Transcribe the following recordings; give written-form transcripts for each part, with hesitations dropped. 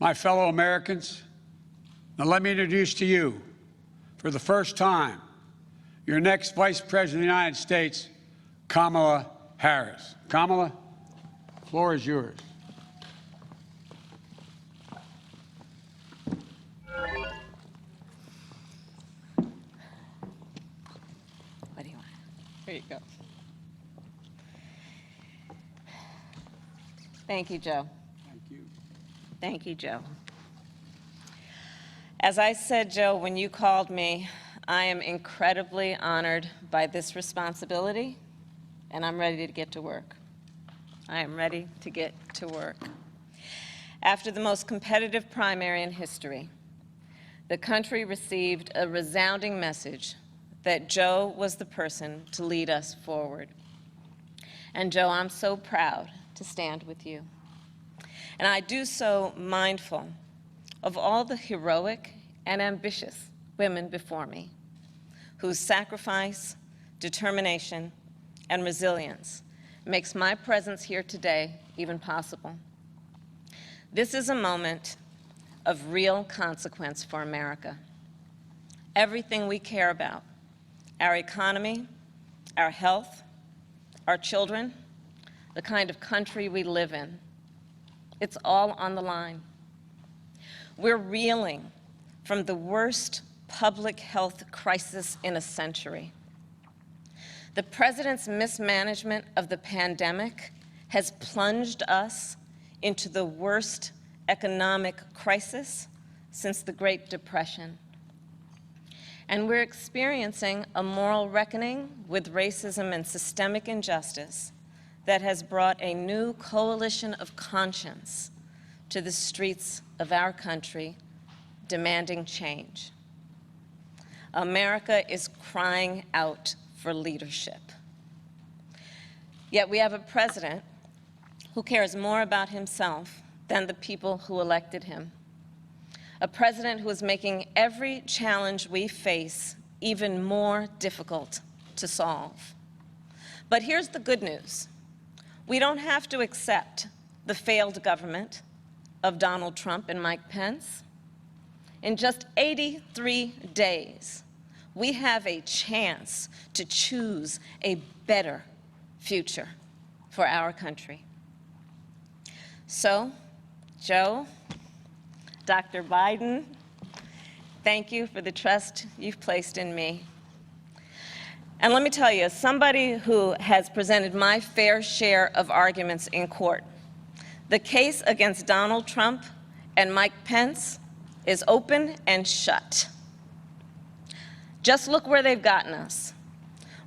My fellow Americans, now let me introduce to you, for the first time, your next Vice President of the United States, Kamala Harris. Kamala, the floor is yours. What do you want? Here you go. Thank you, Joe. Thank you. Thank you, Joe. As I said, Joe, when you called me, I am incredibly honored by this responsibility, and I'm ready to get to work. I am ready to get to work. After the most competitive primary in history, the country received a resounding message that Joe was the person to lead us forward. And Joe, I'm so proud to stand with you. And I do so mindful of all the heroic and ambitious women before me, whose sacrifice, determination, and resilience makes my presence here today even possible. This is a moment of real consequence for America. Everything we care about, our economy, our health, our children, the kind of country we live in, it's all on the line. We're reeling from the worst public health crisis in a century. The president's mismanagement of the pandemic has plunged us into the worst economic crisis since the Great Depression. And we're experiencing a moral reckoning with racism and systemic injustice that has brought a new coalition of conscience to the streets of our country, demanding change. America is crying out for leadership. Yet we have a president who cares more about himself than the people who elected him. A president who is making every challenge we face even more difficult to solve. But here's the good news. We don't have to accept the failed government of Donald Trump and Mike Pence. In just 83 days, we have a chance to choose a better future for our country. So, Joe, Dr. Biden, thank you for the trust you've placed in me. And let me tell you, as somebody who has presented my fair share of arguments in court, the case against Donald Trump and Mike Pence is open and shut. Just look where they've gotten us.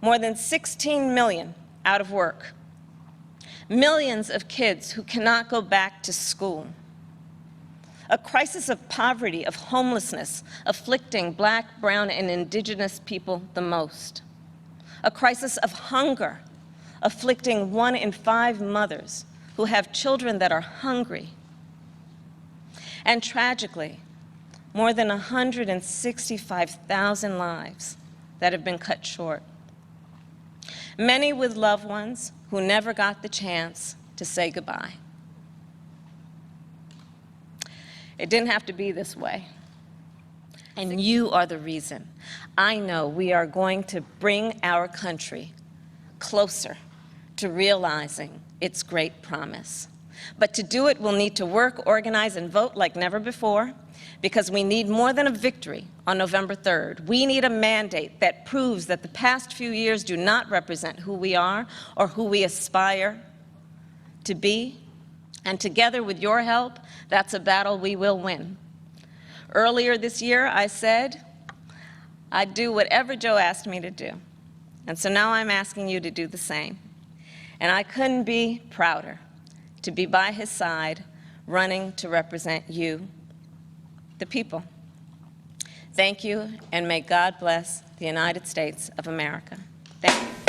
More than 16 million out of work. Millions of kids who cannot go back to school. A crisis of poverty, of homelessness, afflicting Black, brown, and indigenous people the most. A crisis of hunger, afflicting 1 in 5 mothers who have children that are hungry. And tragically, more than 165,000 lives that have been cut short. Many with loved ones who never got the chance to say goodbye. It didn't have to be this way. And you are the reason. I know we are going to bring our country closer to realizing its great promise. But to do it, we'll need to work, organize, and vote like never before, because we need more than a victory on November 3rd. We need a mandate that proves that the past few years do not represent who we are or who we aspire to be. And together with your help, that's a battle we will win. Earlier this year, I said I'd do whatever Joe asked me to do. And so now I'm asking you to do the same. And I couldn't be prouder to be by his side, running to represent you, the people. Thank you, and may God bless the United States of America. Thank you.